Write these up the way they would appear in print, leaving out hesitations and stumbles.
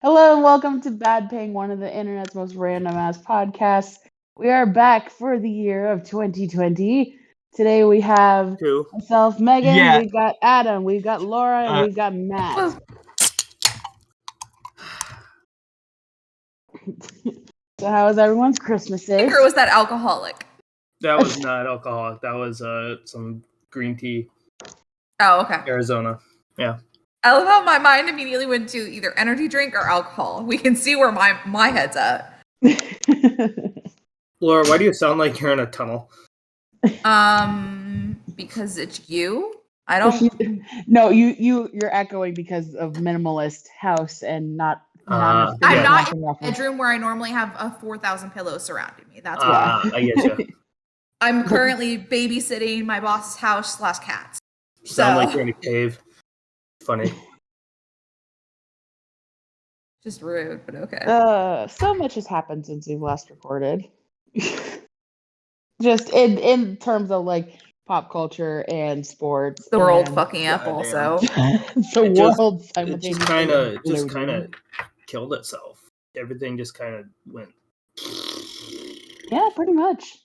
Hello and welcome to Bad Ping, one of the internet's most random ass podcasts. We are back for the year of 2020. Today we have Two. myself, Megan, Yeah. we've got Adam, we've got Laura, and Uh, we've got Matt. So how was everyone's Christmas day? Or was that alcoholic? That was not alcoholic. That was some green tea, Oh, okay. Arizona. Yeah. I love how my mind immediately went to either energy drink or alcohol. We can see where my head's at. Laura, why do you sound like you're in a tunnel? Because it's you. I don't. No, you're echoing because of minimalist house and not. I'm not in a bedroom where I normally have 4,000 pillows surrounding me. That's why. I get you. I'm currently babysitting my boss's house / cats. Sound like you're in a cave. Funny. Just rude, but okay. So much has happened since we've last recorded. Just in terms of like pop culture and sports. The world fucking up damn. also. The world simultaneously. It just kind of killed itself. Everything just kind of went. Yeah, pretty much.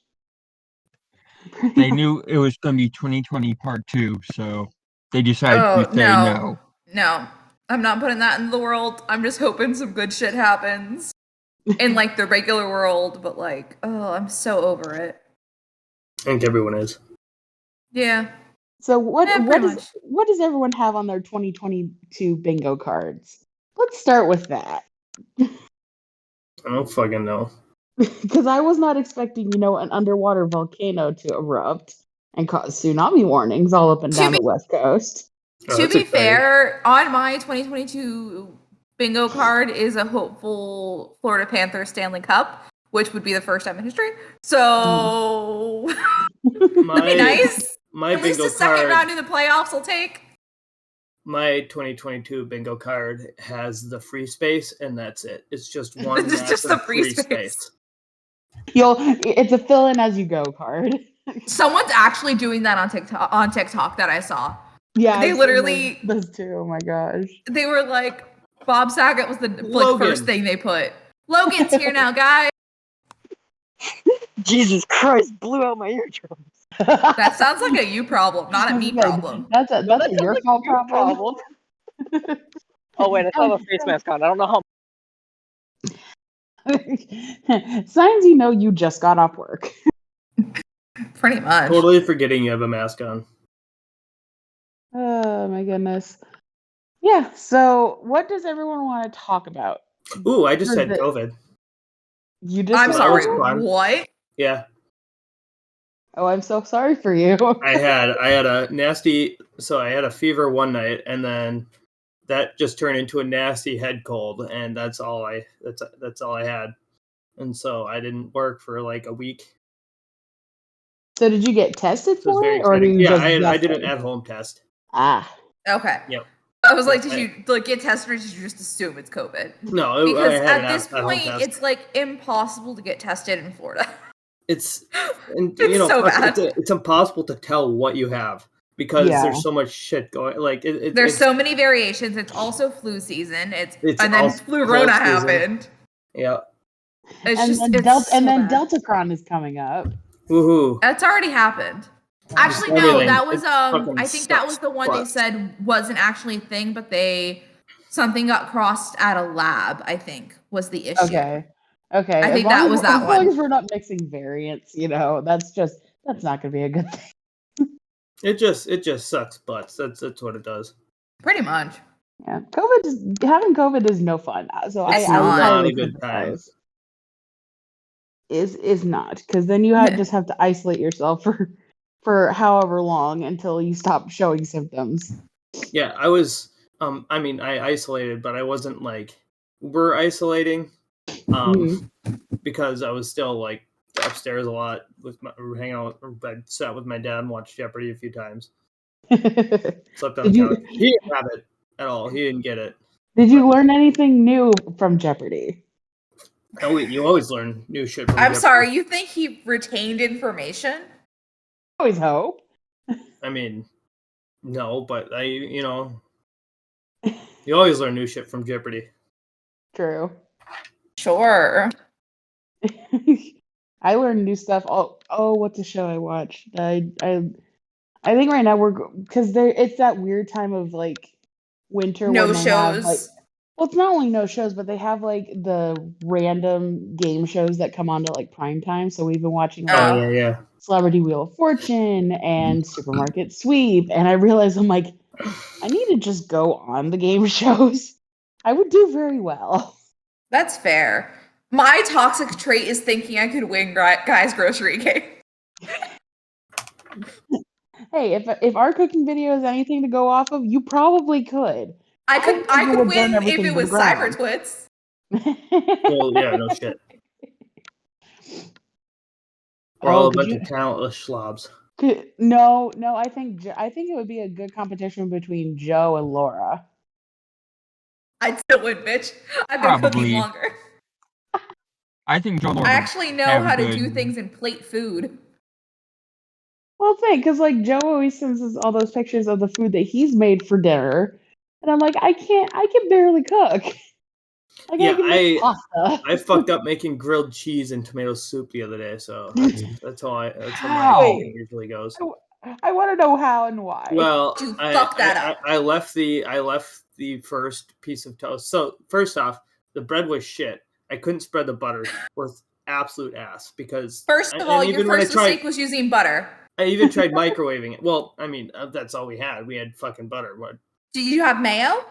They knew it was going to be 2020 part 2, so they decided to say no. No, I'm not putting that in the world. I'm just hoping some good shit happens in like the regular world, but like, I'm so over it. I think everyone is. Yeah. So what does everyone have on their 2022 bingo cards? Let's start with that. I don't fucking know. Because I was not expecting, an underwater volcano to erupt and cause tsunami warnings all up and down the West Coast. To be fair, on my 2022 bingo card is a hopeful Florida Panthers Stanley Cup, which would be the first time in history. So, that'd be nice. My At least bingo the second card, round in the playoffs will take. My 2022 bingo card has the free space, and that's it. It's just one. It's just the free space. It's a fill in as you go card. Someone's actually doing that on TikTok that I saw. Yeah, they literally those two. Oh my gosh! They were like, Bob Saget was the first thing they put. Logan's here now, guys. Jesus Christ, blew out my eardrums. That sounds like a you problem, not a me problem. That's a your fault problem. Oh wait, I still have a face mask on. I don't know how. Signs you just got off work. Pretty much. Totally forgetting you have a mask on. Oh my goodness. Yeah, so what does everyone want to talk about? Ooh, I just had COVID. You just I'm sorry, what? Yeah. Oh, I'm so sorry for you. I had a nasty, so I had a fever one night, and then that just turned into a nasty head cold, and that's all I had. And so I didn't work for like a week. So did you get tested for it, or I did an at-home test. Okay. Yep. I was like, did you get tested, or did you just assume it's COVID? No, because at this point, it's like impossible to get tested in Florida. It's so bad. It's impossible to tell what you have because there's so much shit going. Like there's so many variations. It's also flu season. And then Flurona happened. Yeah. Then Deltacron is coming up. Woohoo! That's already happened. Actually, no, that was I think that was the one they said wasn't actually a thing, but something got crossed at a lab, I think, was the issue. Okay. I think that was that one. As long as we're not mixing variants, that's not gonna be a good thing. It just sucks butts. That's what it does. Pretty much. Yeah. Having COVID is no fun. So it's not a good time. Is not, because then you just have to isolate yourself for however long until you stop showing symptoms. Yeah, I was I isolated, but I wasn't like we're isolating because I was still like upstairs a lot hanging out. I sat with my dad and watched Jeopardy a few times. Slept on the couch. He didn't have it at all. He didn't get it. Did you learn anything new from Jeopardy? Oh, you always learn new shit from Jeopardy. Sorry, you think he retained information? I always hope. I mean, no, but you always learn new shit from Jeopardy. True. Sure. I learned new stuff. Oh, what's a show I watched? I think right now because it's that weird time of like winter No when they have like, shows. well, it's not only no shows, but they have like the random game shows that come on to like prime time. So we've been watching like Oh yeah. Celebrity Wheel of Fortune and Supermarket Sweep, and I realized I'm like, I need to just go on the game shows. I would do very well. That's fair. My toxic trait is thinking I could win Guy's Grocery Game. Hey, if our cooking video is anything to go off of, you probably could. I could would burn win if everything it to was the ground. CyberTwits. Well, yeah, no shit. We're all a bunch of talentless slobs. No, I think it would be a good competition between Joe and Laura. I'd still win, bitch. I've been cooking Probably. longer. I think Joe I actually know how to do things in plate food. Well, because like Joe always sends us all those pictures of the food that he's made for dinner, and I'm like, I can barely cook. Like, Yeah, I can make pasta. I fucked up making grilled cheese and tomato soup the other day, so that's how my cooking usually goes. I want to know how and why. Well, You fuck that up. I left the first piece of toast. So first off, the bread was shit. I couldn't spread the butter worth absolute ass because First of all, your first mistake was using butter. I even tried microwaving it. Well, I mean, that's all we had. We had fucking butter. What? Do you have mayo?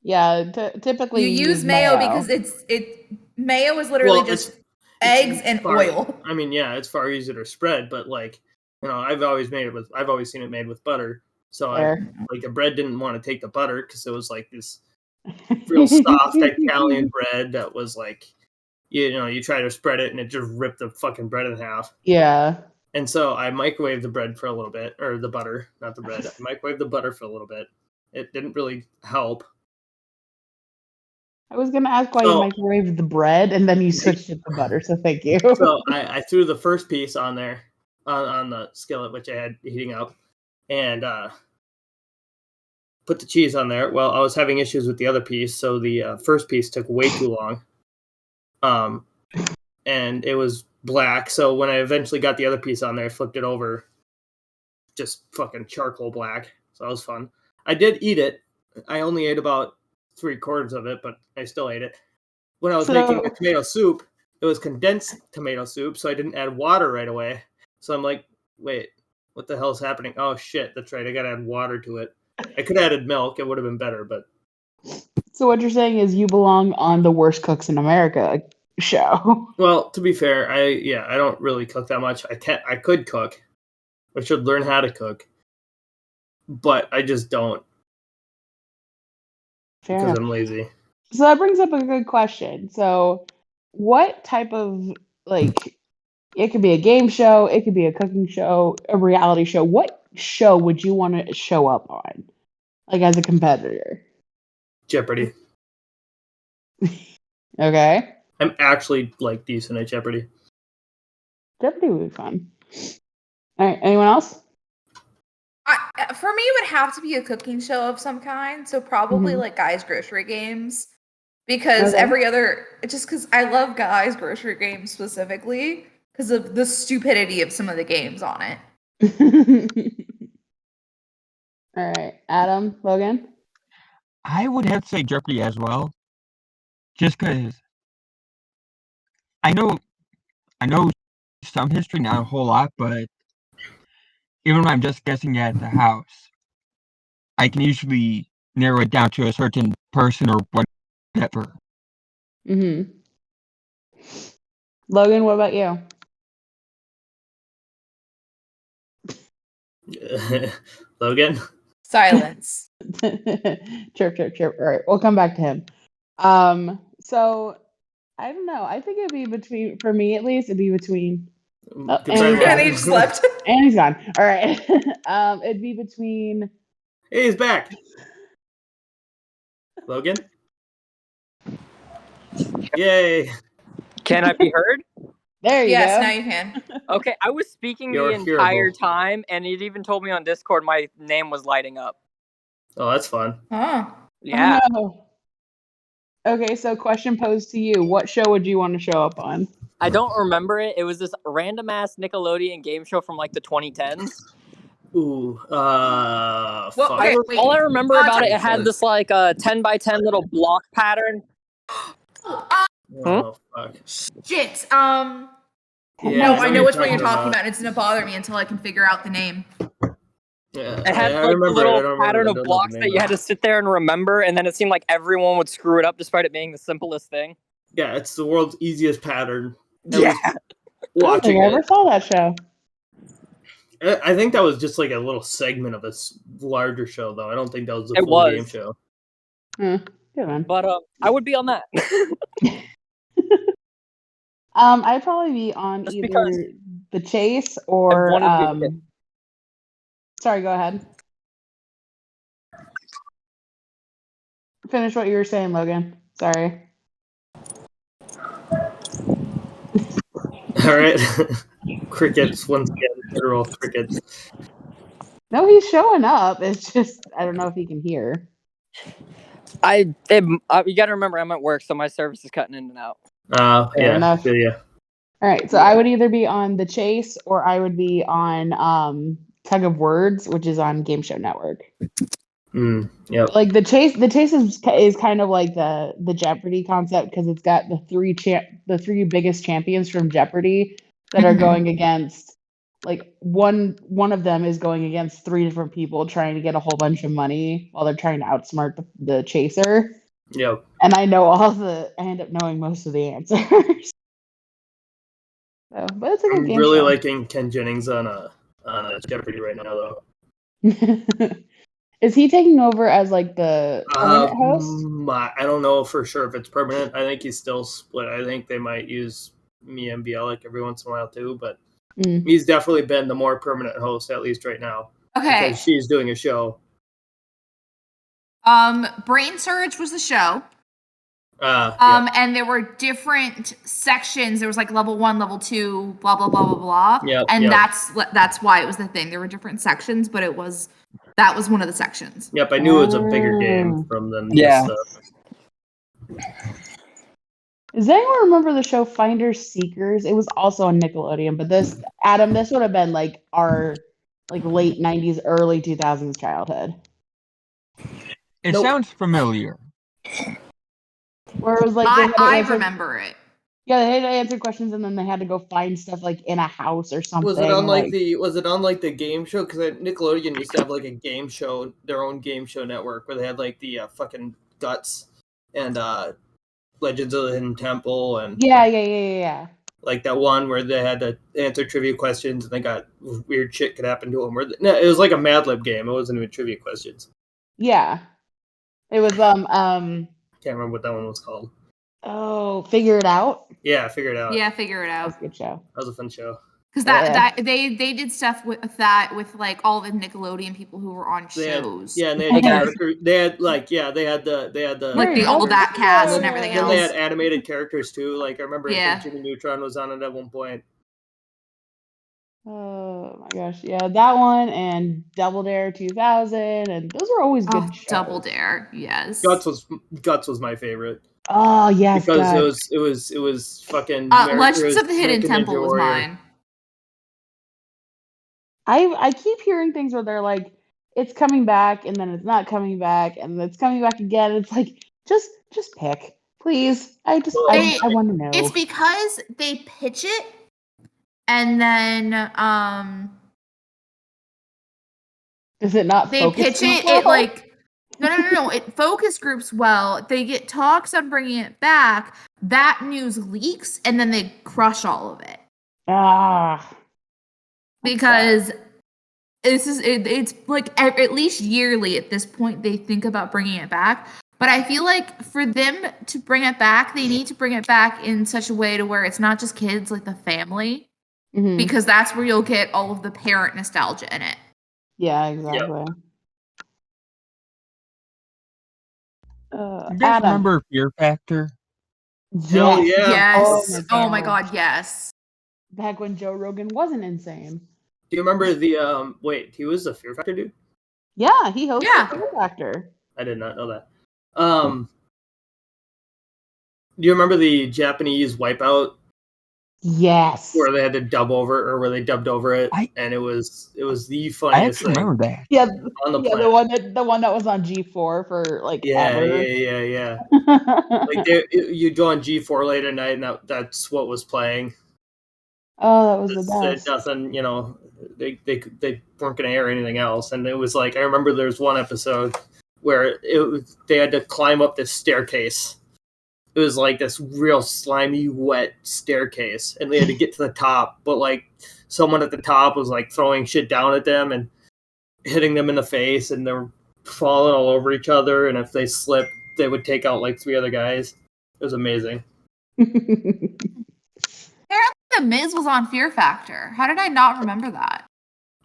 Yeah, typically you use mayo because mayo is literally just eggs and oil. I mean, yeah, it's far easier to spread, but like, I've always seen it made with butter. So the bread didn't want to take the butter because it was like this real soft Italian bread that was like, you try to spread it and it just ripped the fucking bread in half. Yeah. And so I microwaved the bread for a little bit, or the butter, not the bread. I microwaved the butter for a little bit. It didn't really help. I was going to ask why you microwaved the bread and then you switched it to butter, so thank you. So I threw the first piece on there, on the skillet, which I had heating up, and put the cheese on there. Well, I was having issues with the other piece, so the first piece took way too long. And it was black, so when I eventually got the other piece on there, I flipped it over, just fucking charcoal black. So that was fun. I did eat it. I only ate about 3/4 of it, but I still ate it. When I was making the tomato soup, it was condensed tomato soup, so I didn't add water right away. So I'm like, wait, what the hell is happening? Oh shit, that's right, I gotta add water to it. I could have added milk, it would have been better, but... So what you're saying is you belong on the Worst Cooks in America show. Well, to be fair, I don't really cook that much. I could cook. I should learn how to cook. But I just don't. Fair because enough. I'm lazy. So that brings up a good question. So what type of, like, it could be a game show, it could be a cooking show, a reality show. What show would you want to show up on? Like, as a competitor? Jeopardy. Okay. I'm actually, like, decent at Jeopardy. Jeopardy would be fun. All right, anyone else? For me, it would have to be a cooking show of some kind. So probably like Guy's Grocery Games. Because because I love Guy's Grocery Games specifically because of the stupidity of some of the games on it. All right, Adam, Logan? I would have to say Jeopardy as well. Just because I know some history, not a whole lot, but even when I'm just guessing at the house, I can usually narrow it down to a certain person or whatever. Mm-hmm. Logan, what about you? Logan? Silence. Chirp, chirp, chirp. All right, we'll come back to him. So I don't know. I think it'd be between, for me at least, it'd be between. And he just left. And he's gone. All right. It'd be between. Hey, he's back. Logan? Yay. Can I be heard? There you go. Yes, now you can. Okay, I was speaking the entire time, and it even told me on Discord my name was lighting up. Oh, that's fun. Huh. Yeah. Oh, Okay, so question posed to you: what show would you want to show up on? I don't remember it. It was this random ass Nickelodeon game show from like the 2010s. Ooh, Well, fuck. okay, wait. All I remember about it, it Context. had this like 10 by 10 little block pattern. Oh, fuck. Shit. Yeah, No, I know which one you're about. talking about. And it's gonna bother me until I can figure out the name. Yeah, It had I like remember the little it. I don't remember pattern the of name blocks that you had to sit there and remember, and then it seemed like everyone would screw it up despite it being the simplest thing. Yeah, it's the world's easiest pattern. Yeah. I Watching never it. saw that show. I think that was just like a little segment of a larger show, though. I don't think that was the full game show. Good one. But I would be on that. I'd probably be on Just either because The Chase or wanted to be a kid. sorry, go ahead. Finish what you were saying, Logan. Sorry. All right. Crickets, once again, literal crickets. No, he's showing up. It's just, I don't know if he can hear. You got to remember, I'm at work, so my service is cutting in and out. Fair enough. Yeah. All right, so I would either be on The Chase or I would be on Tug of Words, which is on Game Show Network. Yep. Like the chase is kind of like the Jeopardy concept because it's got the three biggest champions from Jeopardy that are going against, like one of them is going against three different people trying to get a whole bunch of money while they're trying to outsmart the chaser. Yep. And I end up knowing most of the answers. So, but it's a good I'm game really show. liking Ken Jennings on a Jeopardy right now, though. Is he taking over as like the permanent host? I don't know for sure if it's permanent. I think he's still split. I think they might use Mia and Bialik every once in a while too, but he's definitely been the more permanent host, at least right now. Okay. Because she's doing a show. Brain Surge was the show. And there were different sections. There was like level 1, level 2, blah blah blah blah blah. That's why it was the thing. There were different sections, but that was one of the sections. Yep, I knew it was a bigger game from them. Yeah. Does anyone remember the show Finders Seekers? It was also on Nickelodeon, but this would have been like our late 90s, early 2000s childhood. It sounds familiar. Where it was like I remember it. Yeah, they had to answer questions and then they had to go find stuff like in a house or something. Was it on the game show? Because Nickelodeon used to have like a game show, their own game show network, where they had like the fucking Guts and Legends of the Hidden Temple and yeah. Like that one where they had to answer trivia questions and they got weird shit could happen to them. It was like a Mad Lib game. It wasn't even trivia questions. Yeah, it was Can't remember what that one was called. Oh, Figure It Out. Yeah, Figure It Out. Yeah, Figure It Out. That's a good show. That was a fun show. Because that they did stuff with that with like all the Nickelodeon people who were on shows. And they had characters. They had the like the all that cast and everything else. They had animated characters too. Like I remember Jimmy Neutron was on it at one point. Oh my gosh, yeah, that one and Double Dare 2000, and those were always good shows. Double Dare, yes. Guts was my favorite. Oh yes, because Guts. it was fucking. Legends of the Hidden Temple was mine. I keep hearing things where they're like, it's coming back, and then it's not coming back, and it's coming back again. It's like just pick, please. I want to know. It's because they pitch it, and then does it not? They pitch it. Well? It like. No. It focus groups well. They get talks on bringing it back. That news leaks, and then they crush all of it. Because it's like at least yearly at this point they think about bringing it back. But I feel like for them to bring it back, they need to bring it back in such a way to where it's not just kids, like the family, because that's where you'll get all of the parent nostalgia in it. Yeah, exactly. Yep. You guys remember Fear Factor? Hell yeah. Yes. Oh my god, yes. Back when Joe Rogan wasn't insane. Do you remember the wait, he was a Fear Factor dude? Yeah, he hosted Fear Factor. I did not know that. Do you remember the Japanese Wipeout? Yes. Where they had to dub over, or where they dubbed over it, and it was the funniest I actually thing. remember that. Yeah, on the yeah, planet. the one that was on G4 for like ever. Yeah. Like you'd go on G4 late at night, and that's what was playing. Oh, that was the best. Nothing, they weren't going to air anything else, and it was like I remember there's one episode where they had to climb up this staircase. It was like this real slimy, wet staircase, and they had to get to the top. But like someone at the top was like throwing shit down at them and hitting them in the face, and they're falling all over each other. And if they slipped, they would take out like 3 other guys. It was amazing. Apparently, the Miz was on Fear Factor. How did I not remember that?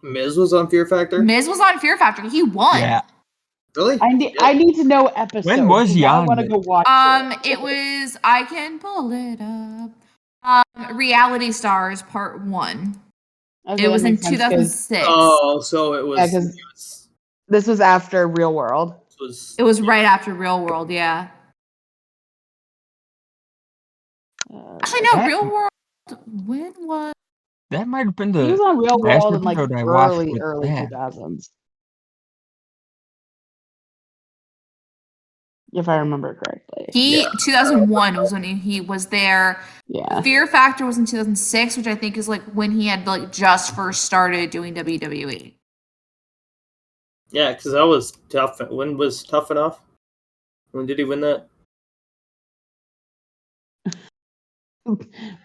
Miz was on Fear Factor? Miz was on Fear Factor. He won. Yeah. Really? I need to know episode. When was he on? I want to go watch it was, I can pull it up. Reality Stars Part 1. Okay, It was that in makes sense, 2006. Oh, so it was. Yeah, because this was after Real World. It was right after Real World, yeah. Actually, no, Real World. When was? That might have been the He was on Real last World in like episode I watched with early that. 2000s. If I remember correctly. 2001 was when he was there. Yeah. Fear Factor was in 2006, which I think is like when he had like just first started doing WWE. Yeah, because that was tough. When was Tough Enough? When did he win that?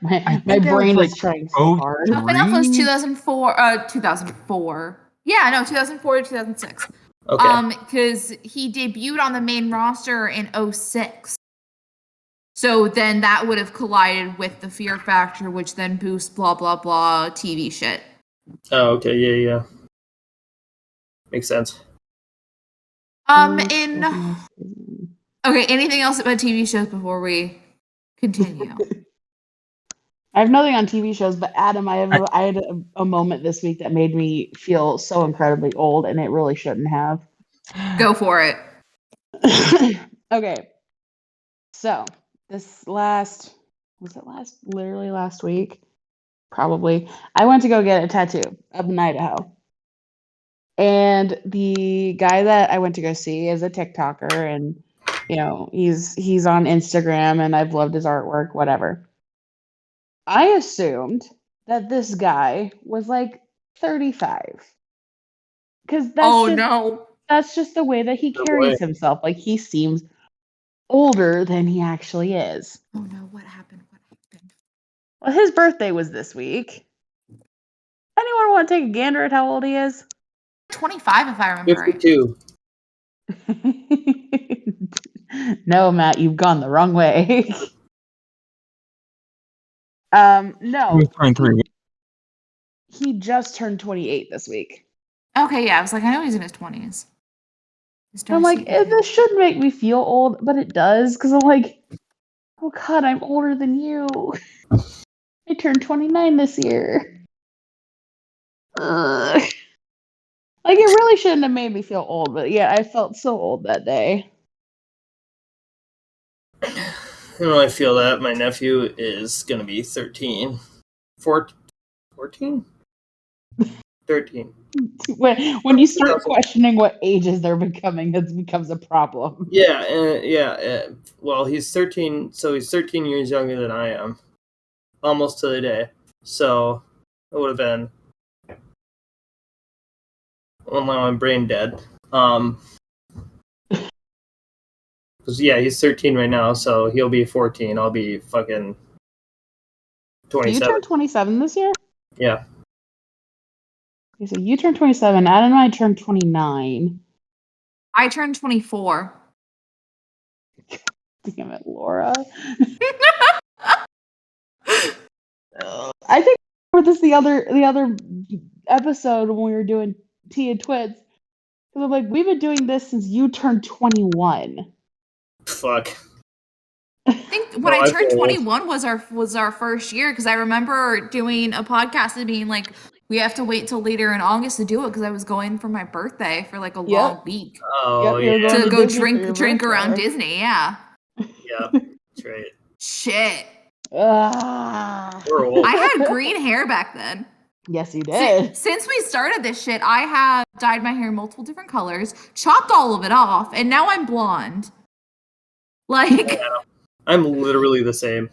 My brain is trying so hard. Tough Enough was 2004. 2004. Yeah, no, 2004 to 2006. Okay. Because he debuted on the main roster in 2006. So then that would have collided with the Fear Factor, which then boosts blah blah blah TV shit. Oh, okay, yeah. Makes sense. Okay, anything else about TV shows before we continue? I have nothing on TV shows, but Adam, I had a moment this week that made me feel so incredibly old, and it really shouldn't have. Go for it. Okay. So, literally last week? Probably. I went to go get a tattoo up in Idaho. And the guy that I went to go see is a TikToker, and he's on Instagram, and I've loved his artwork, whatever. I assumed that this guy was like 35. Because that's just the way that he carries himself. Like, he seems older than he actually is. Oh no, what happened? Well, his birthday was this week. Anyone want to take a gander at how old he is? 25, if I remember 52. Right. No, Matt, you've gone the wrong way. No. He was 23. He just turned 28 this week. Okay, yeah, I was like, I know he's in his 20s. I'm like, this shouldn't make me feel old, but it does, because I'm like, oh God, I'm older than you. I turned 29 this year. Like, it really shouldn't have made me feel old, but yeah, I felt so old that day. I feel that my nephew is going to be 13. 14? 13. When you start questioning what ages they're becoming, that becomes a problem. Yeah. Well, he's 13, so he's 13 years younger than I am. Almost to the day. So, it would have been... Well, now I'm brain dead. Yeah, he's 13 right now, so he'll be 14. I'll be fucking 27. You turned 27 this year? Yeah. Okay, so you turned 27. Adam and I turned 29. I turned 24. Damn it, Laura. I think for this the other episode when we were doing Tea and Twits. Because I'm like, we've been doing this since you turned 21. Fuck. I think when I turned 21 was our first year, because I remember doing a podcast and being like, we have to wait till later in August to do it, because I was going for my birthday for like a long week. Oh, yeah. To go drink around Disney, yeah. Yeah, that's right. Shit. We're old. I had green hair back then. Yes, you did. Since we started this shit, I have dyed my hair multiple different colors, chopped all of it off, and now I'm blonde. Like, I'm literally the same.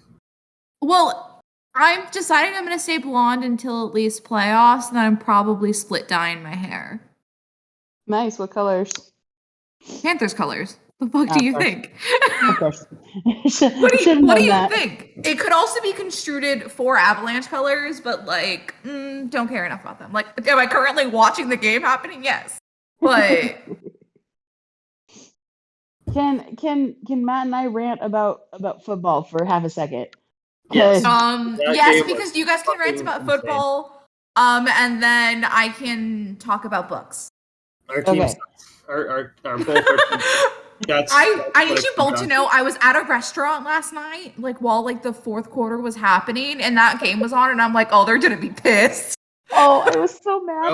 well, I've decided I'm going to stay blonde until at least playoffs, and then I'm probably split dyeing my hair. Nice. What colors? Panthers colors. The fuck do you think? Of course. What do you think? It could also be construed for Avalanche colors, but like, don't care enough about them. Like, am I currently watching the game happening? Yes, but can Matt and I rant about football for half a second? Yes. Yes, because you guys can rant about football, and then I can talk about books. Our teams are both our teams. I need you both to know I was at a restaurant last night, like while like the fourth quarter was happening and that game was on, and I'm like, oh, they're gonna be pissed. Oh, I was so mad. I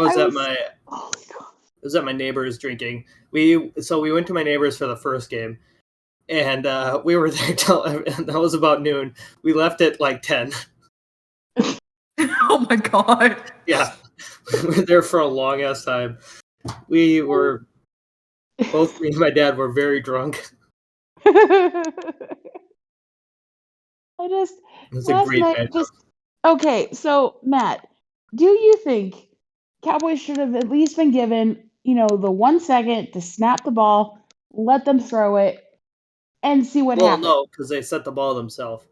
was at my neighbor's drinking. We went to my neighbor's for the first game, and we were there till that was about noon. We left at like 10. Oh my god. Yeah, we were there for a long ass time. We were. Both me and my dad were very drunk. It was a great night. Okay, so Matt, do you think Cowboys should have at least been given, the 1 second to snap the ball, let them throw it, and see what happens? Well, no, because they set the ball themselves.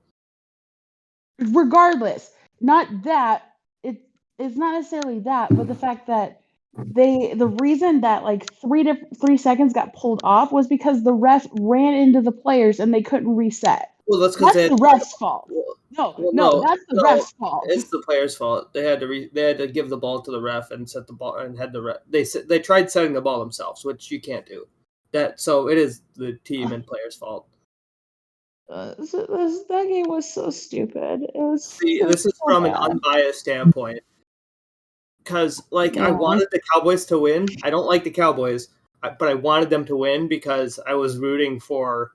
Regardless, not that it's not necessarily that, but the fact that the reason that like 3 seconds got pulled off was because the ref ran into the players and they couldn't reset. Well, that's the ref's fault. No, that's the ref's fault. It's the player's fault. They had to give the ball to the ref and set the ball and had the ref. They tried setting the ball themselves, which you can't do. So it is the team and player's fault. That game was so stupid. It was. This is from an unbiased standpoint. Because, I wanted the Cowboys to win. I don't like the Cowboys, but I wanted them to win because I was rooting for,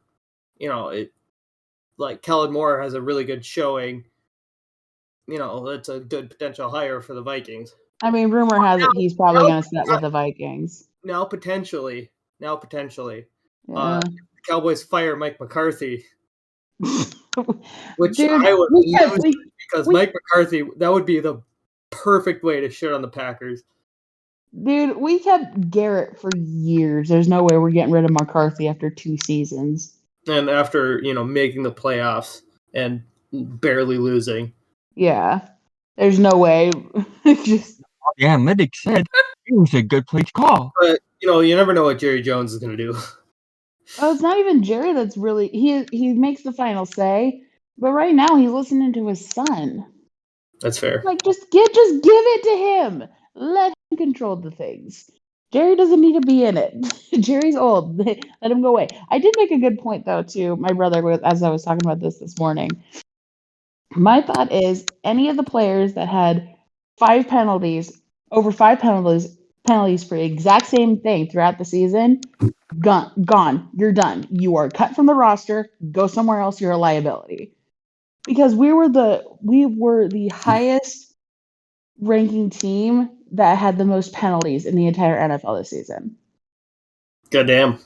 Kellen Moore has a really good showing. It's a good potential hire for the Vikings. I mean, rumor has it he's probably going to sit with the Vikings. Now potentially. Yeah. The Cowboys fire Mike McCarthy. Which Dude, I would lose because Mike McCarthy, that would be the perfect way to shit on the Packers. Dude, we kept Garrett for years. There's no way we're getting rid of McCarthy after 2 seasons. And after, making the playoffs and barely losing. Yeah. There's no way. The analytics said it was a good play call. But, you never know what Jerry Jones is going to do. Oh, it's not even Jerry that's really... He makes the final say, but right now he's listening to his son. That's fair. Just give it to him. Let him control the things. Jerry doesn't need to be in it. Jerry's old. Let him go away. I did make a good point, though, to my brother as I was talking about this morning. My thought is any of the players that had 5 penalties, over 5 penalties for the exact same thing throughout the season, gone. You're done. You are cut from the roster. Go somewhere else. You're a liability. Because we were the highest ranking team that had the most penalties in the entire NFL this season. Goddamn.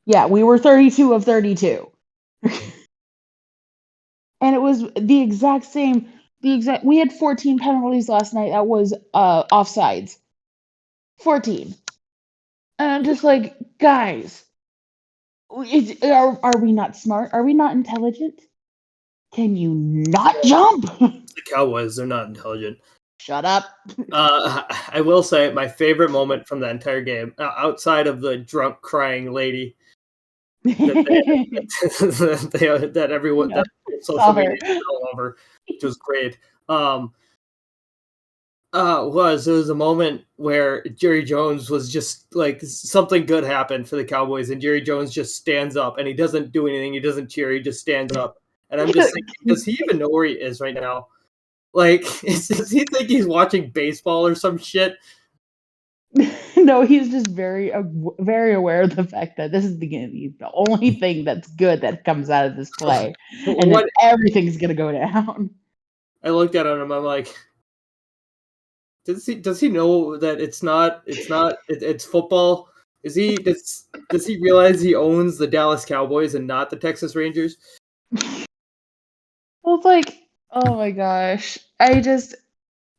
Yeah, we were 32 of 32. And it was the exact same. We had 14 penalties last night. That was offsides. 14. And I'm just like, guys, are we not smart? Are we not intelligent? Can you not jump? The Cowboys, they're not intelligent. Shut up. I will say my favorite moment from the entire game, outside of the drunk crying lady that everyone that social media is all over, which was great. Was a moment where Jerry Jones was just like something good happened for the Cowboys, and Jerry Jones just stands up and he doesn't do anything. He doesn't cheer. He just stands up. And I'm just thinking, does he even know where he is right now? Does he think he's watching baseball or some shit? No, No, he's just very aware of the fact that this is the only thing that's good that comes out of this play, and then everything's gonna go down. I looked at him. I'm like, does he know that it's football? Does he realize he owns the Dallas Cowboys and not the Texas Rangers? Well, it's like, oh my gosh,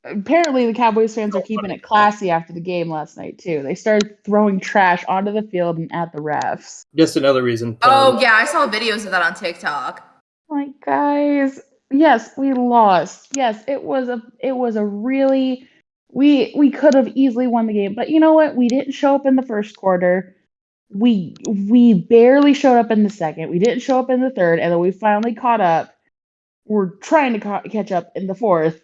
apparently the Cowboys fans are keeping it classy after the game last night too. They started throwing trash onto the field and at the refs. Just another reason. Oh yeah, I saw videos of that on TikTok. Like, guys, yes, we lost. Yes, it was a really we could have easily won the game, but you know what? We didn't show up in the first quarter. We barely showed up in the second. We didn't show up in the third, and then we finally caught up. We're trying to catch up in the fourth,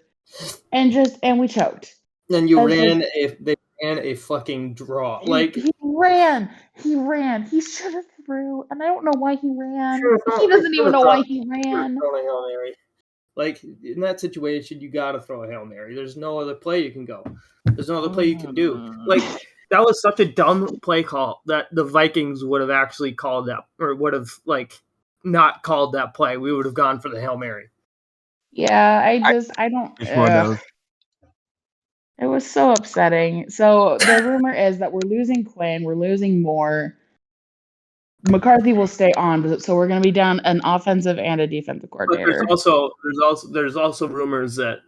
and we choked. And they ran a fucking draw. Like he ran. He should have threw, and I don't know why he ran. He doesn't even know why he ran. Hail Mary. Like in that situation, you gotta throw a Hail Mary. There's no other play you can go. There's no other play you can do. Like that was such a dumb play call that the Vikings would have actually called that, or would have not called that play. We would have gone for the Hail Mary. Yeah, I don't. It was so upsetting. So the rumor is that we're losing Quinn, we're losing Moore. McCarthy will stay on, so we're going to be down an offensive and a defensive coordinator. But there's also rumors that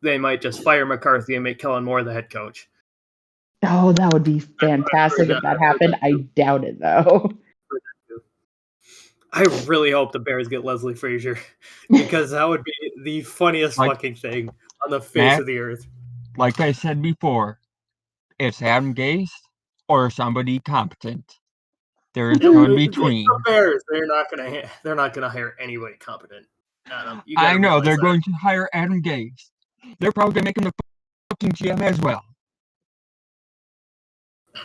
they might just fire McCarthy and make Kellen Moore the head coach. Oh, that would be fantastic if that happened. I doubt it though. I really hope the Bears get Leslie Frazier because that would be the funniest fucking thing on the face of the earth. Like I said before, it's Adam Gase or somebody competent. There is no in between. The Bears, they're not gonna hire anybody competent. Adam, I know they're going to hire Adam Gase. They're probably gonna make him the fucking GM as well.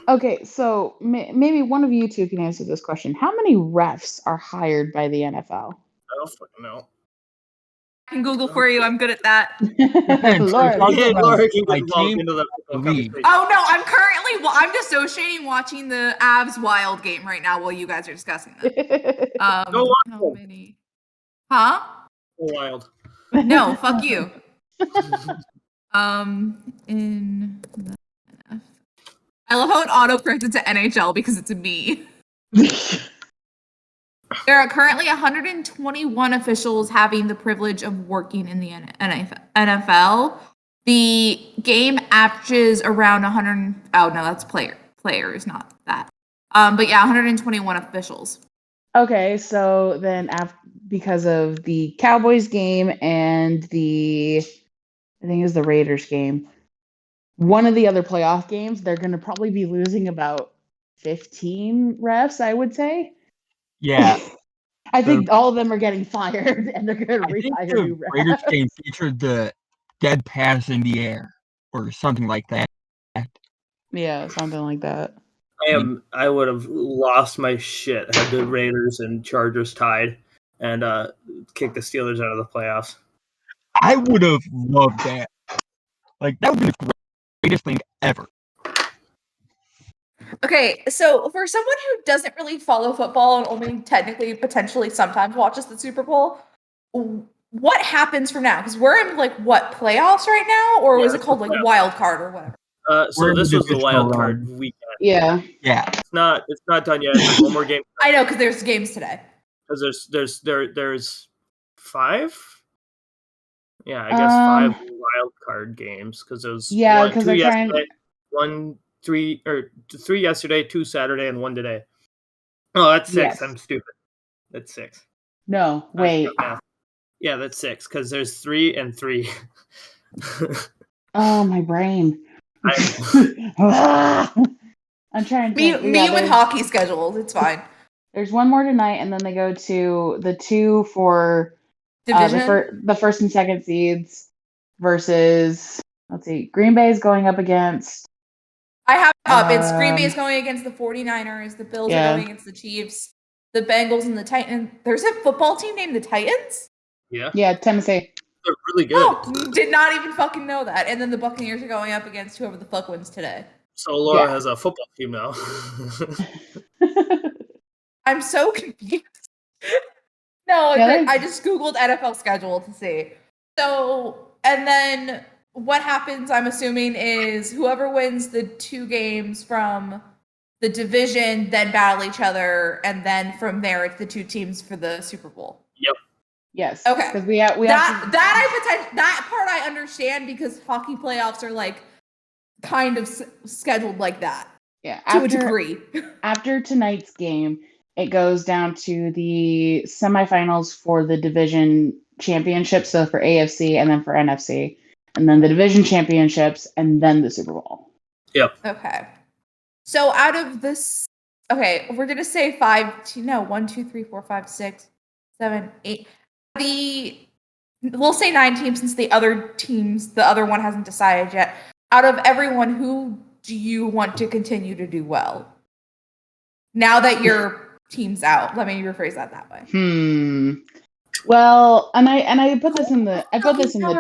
Okay, so maybe one of you two can answer this question. How many refs are hired by the NFL? I don't fucking know. I can Google for you. I'm good at that. Laura can get involved into the conversation. Oh no, I'm dissociating watching the Avs Wild game right now while you guys are discussing that. Go Wild. How many? Huh? Go Wild. No, fuck you. I love how it auto-corrected to NHL because it's a me. There are currently 121 officials having the privilege of working in the NFL. The game averages around 100. Oh no, that's players, not that. But yeah, 121 officials. Okay, so then because of the Cowboys game and I think it was the Raiders game, one of the other playoff games, they're going to probably be losing about 15 refs, I would say. Yeah. I think all of them are getting fired, and they're going to rehire new refs. The Raiders game featured the dead pass in the air, or something like that. Yeah, something like that. I would have lost my shit had the Raiders and Chargers tied and kicked the Steelers out of the playoffs. I would have loved that. Like, that would be the greatest thing ever. Okay, so for someone who doesn't really follow football and only potentially sometimes watches the Super Bowl, what happens from now? Because we're in playoffs right now, or was it called wild card or whatever? So this was the wild card weekend. Yeah. It's not done yet. There's one more game. I know because there's games today. Because there's 5. Yeah, I guess 5 wild card games because there was 2 yesterday, 3 yesterday, 2 Saturday, and 1 today. Oh, that's 6. Yes. I'm stupid. That's 6. No, wait. Yeah, that's 6 because there's 3 and 3. Oh, my brain. I'm trying to think. Me with hockey schedules. It's fine. There's one more tonight, and then they go to the 2 for the first and second seeds versus, let's see, Green Bay is going up against. I have up. It's Green Bay is going against the 49ers. The Bills are going against the Chiefs. The Bengals and the Titans. There's a football team named the Titans? Yeah, Tennessee. They're really good. Oh, did not even fucking know that. And then the Buccaneers are going up against whoever the fuck wins today. So Laura has a football team now. I'm so confused. No, Yeah, I just Googled NFL schedule to see. So, and then what happens, I'm assuming, is whoever wins the 2 games from the division then battle each other, and then from there it's the 2 teams for the Super Bowl. Yep. Yes. Okay. Because we have that part I understand because hockey playoffs are like kind of scheduled like that. Yeah. To a degree. After tonight's game, it goes down to the semifinals for the division championship. So for AFC and then for NFC, and then the division championships, and then the Super Bowl. Yep. Okay. So out of this, okay, we're gonna say 1, 2, 3, 4, 5, 6, 7, 8. We'll say 9 teams since the other one hasn't decided yet. Out of everyone, who do you want to continue to do well? Now that your team's out, let me rephrase that way. Well, and I put this in the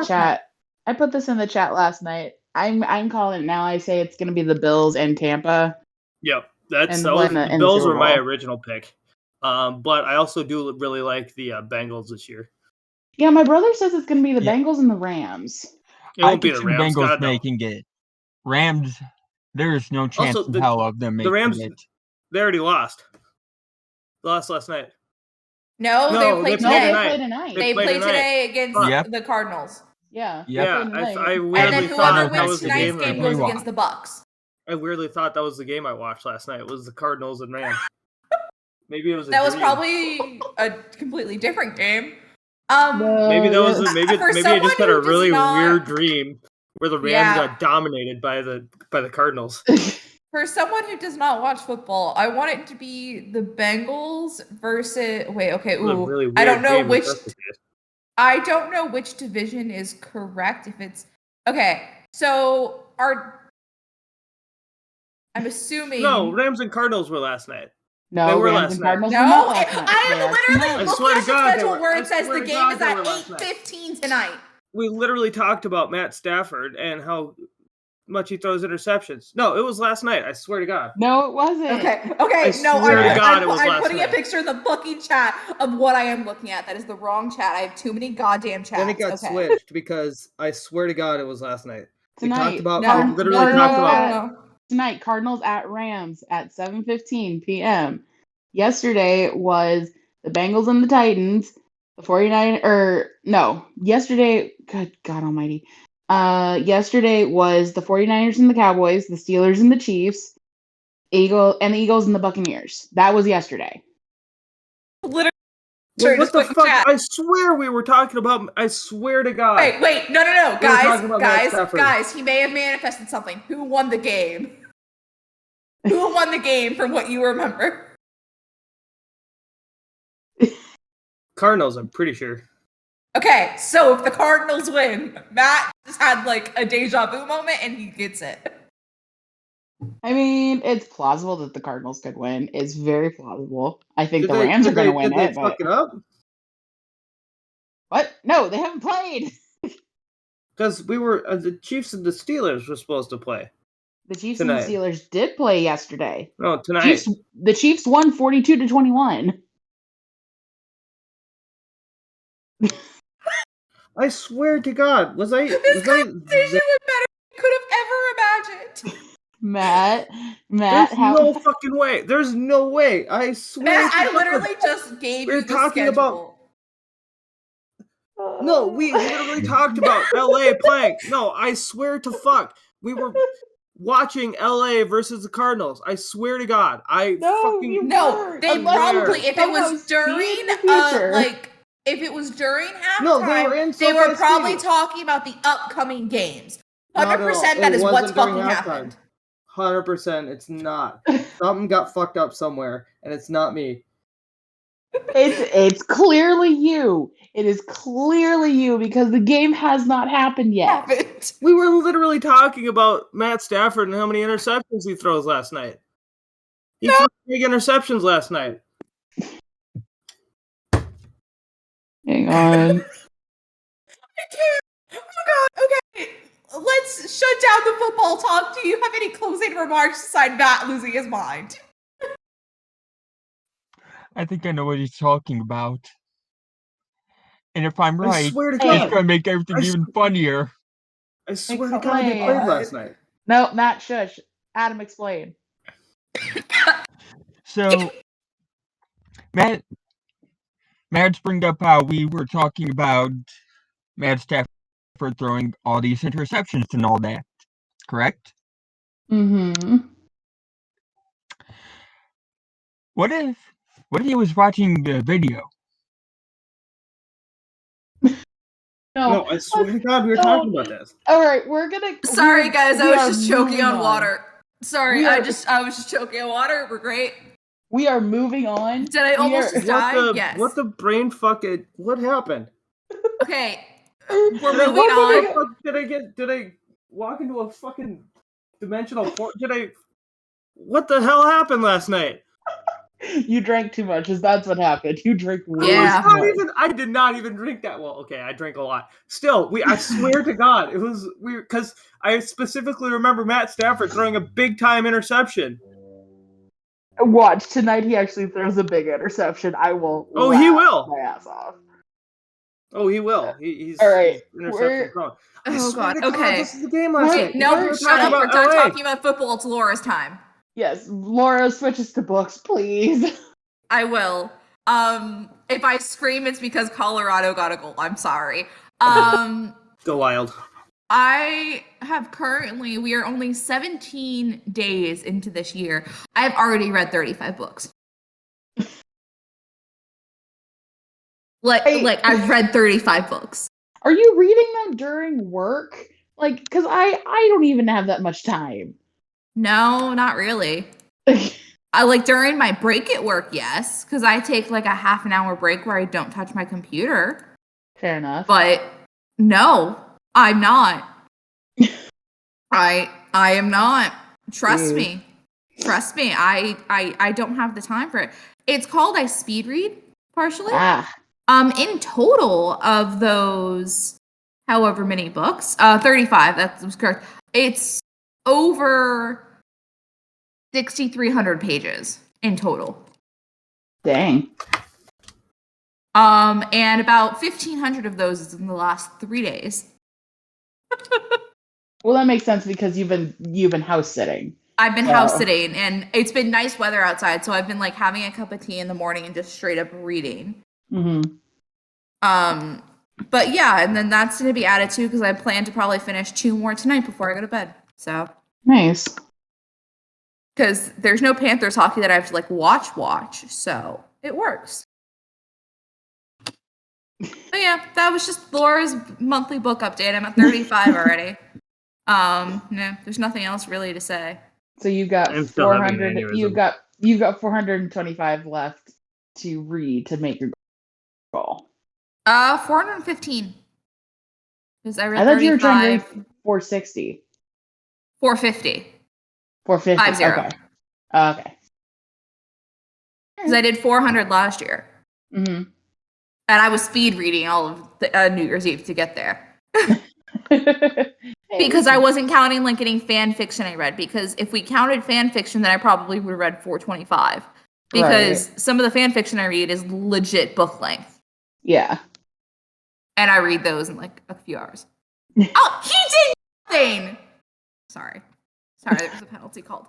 chat. I put this in the chat last night. I'm calling it now. I say it's going to be the Bills and Tampa. Yep, the Bills were my original pick. But I also do really like the Bengals this year. Yeah, my brother says it's going to be the Bengals and the Rams. It won't be the Rams. Bengals making it. Rams, there is no chance in hell of them making the Rams, it. They already lost. They lost last night. No, they played tonight. They played today against the Cardinals. Yeah. I weirdly thought that was the game. Tonight's game goes against the Bucks. I weirdly thought that was the game I watched last night. It was the Cardinals and Rams. Maybe it was. That was probably a completely different game. Maybe that was maybe I just had a really weird dream where the Rams got dominated by the Cardinals. For someone who does not watch football, I want it to be the Bengals versus. Wait, okay. Ooh, really I don't know which. I don't know which division is correct. If it's okay, so I'm assuming. No, Rams and Cardinals were last night. No, they were Rams and Cardinals. No, I am literally looking at the schedule where it says the game is at 8:15 tonight. We literally talked about Matt Stafford and how much he throws interceptions. No, it was last night. I swear to God. No, it wasn't. Okay. I'm putting a picture in the fucking chat of what I am looking at. That is the wrong chat. I have too many goddamn chats. Then it got switched because I swear to God it was last night. Tonight. Tonight, Cardinals at Rams at 7:15 p.m. Yesterday was the Bengals and the Titans. The 49ers, yesterday, good God almighty. Yesterday was the 49ers and the Cowboys, the Steelers and the Chiefs, the Eagles and the Buccaneers. That was yesterday. Literally. What the fuck? I swear we were talking about. I swear to God. Wait, no, guys. He may have manifested something. Who won the game? Who won the game from what you remember? Cardinals, I'm pretty sure. Okay, so if the Cardinals win, Matt just had like a deja vu moment and he gets it. I mean, it's plausible that the Cardinals could win. It's very plausible. I think the Rams are going to win it. Did they fuck it up? What? No, they haven't played. Because we were the Chiefs and the Steelers were supposed to play. The Chiefs and the Steelers did play yesterday. No, tonight. The Chiefs won 42-21. I swear to God, was I? This conversation was better than I could have ever imagined. Matt, there's no fucking way. There's no way. I swear. Matt, I literally just gave you the schedule. No, we literally talked about LA playing. No, I swear to fuck. We were watching LA versus the Cardinals. I swear to God. They probably, if it was during if it was during halftime, they were probably talking about the upcoming games. 100% that is what's fucking happened. 100%, it's not. Something got fucked up somewhere, and it's not me. It's clearly you. It is clearly you because the game has not happened yet. We were literally talking about Matt Stafford and how many interceptions he throws last night. He threw big interceptions last night. Hang on. I can't. Oh my God. Okay. just shut down the football talk. Do you have any closing remarks aside Matt losing his mind? I think I know what he's talking about. And if I'm I right, swear to it's God. going to make everything even funnier. I swear to God, they played last night. No, Matt, shush. Adam, explain. So, Matt's bring up how we were talking about Matt Stafford throwing all these interceptions and all that, correct? Mm-hmm. What if he was watching the video? No, I swear to God, we were talking about this. All right, we're gonna. Sorry, guys, I was just choking on moving water. Sorry, We I are- was just choking on water. We're great. We are moving on. Did I almost just die? Yes. What the brain fucking? What happened? Okay, we're moving on. Did I walk into a fucking dimensional port? What the hell happened last night? You drank too much. That's what happened. You drank way Yeah. too much. I did not even drink that well. Okay, I drank a lot. Still, I swear to God, it was weird because I specifically remember Matt Stafford throwing a big time interception. Watch tonight. He actually throws a big interception. I will. Oh, he will. My ass off. Oh, he will. He's all right. He's interception prone. Oh God. Okay. This is the game last night. No, shut up. We're done talking about football. It's Laura's time. Yes, Laura switches to books, please. I will. If I scream, it's because Colorado got a goal. I'm sorry. Go Wild. I have currently, we are only 17 days into this year. I have already read 35 books. I've read 35 books. Are you reading them during work? Because I don't even have that much time. No, not really. I during my break at work, yes, because I take a half an hour break where I don't touch my computer. Fair enough. But no, I'm not. I am not. Trust me. Trust me. I don't have the time for it. It's called I speed read partially. In total of those however many books, 35, that's correct. It's over 6,300 pages in total. Dang. And about 1,500 of those is in the last 3 days. Well, that makes sense because you've been house sitting. I've been house sitting, and it's been nice weather outside, so I've been having a cup of tea in the morning and just straight up reading. Mm-hmm. But yeah, and then that's going to be added to because I plan to probably finish 2 more tonight before I go to bed. So nice. Because there's no Panthers hockey that I have to watch, so it works. But yeah, that was just Laura's monthly book update. I'm at 35 already. No, there's nothing else really to say. So you got 400. You've got 425 left to read to make your goal. 415. Because I read 35. I thought you were trying to read 460. 450. 450. 50. Okay. Because I did 400 last year. Mm-hmm. And I was speed reading all of the, New Year's Eve to get there. Because I wasn't counting getting fan fiction I read. Because if we counted fan fiction, then I probably would have read 425. Because some of the fan fiction I read is legit book length. Yeah. And I read those in a few hours. Oh, he did nothing! Sorry, there was a penalty called.